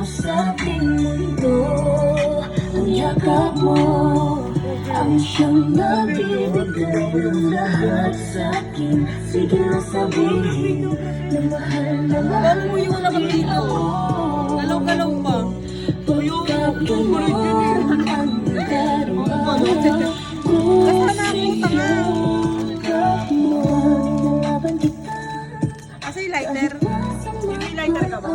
sa aking mundo. Ang yakap mo ang siyang nabibigay ng lahat sa akin. Sige na sabihin na mahal na mahal mo Yung naman dito. Galaw-galaw pa. pagkakaloon ang darama. Yakap mo, nalaban kita. Asa yung lighter? May lighter ka ba?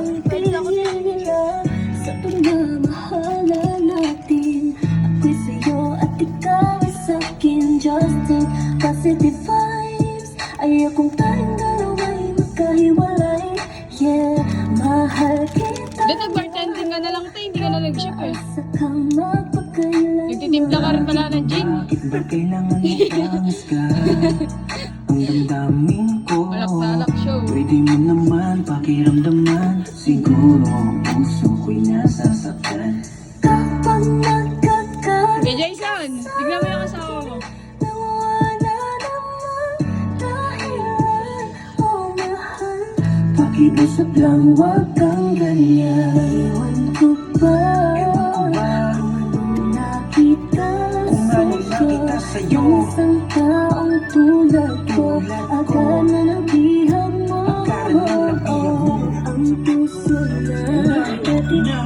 Sa pagmamahala natin, ako'y sa'yo at ikaw ay sa'kin. Just think positive vibes. Ayokong tayong dalawa'y magkahiwalay. Yeah, mahal kita. Ba't nag-bartending ka na lang tayo? Hindi ka na nag-ship eh. Sakang magpagkailay. Nagtitimpla ka rin pala ng gin. Bakit ba kailangan itamis ka? Ang damdamin ko Alak-talak show. pwede mo naman pakiramdaman. Siguro ang puso ko'y nasasaktan. Kapag nagkakaroon Kaya Jason, tignan mo yung asawa mo. wala naman dahilan, oh mahal. Pakiusap lang, wag kang ganyan. Iwan ko ba kung nakita sa'yo isang taong tulad ko? Agad na nabihag mo ang puso na dating ka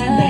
na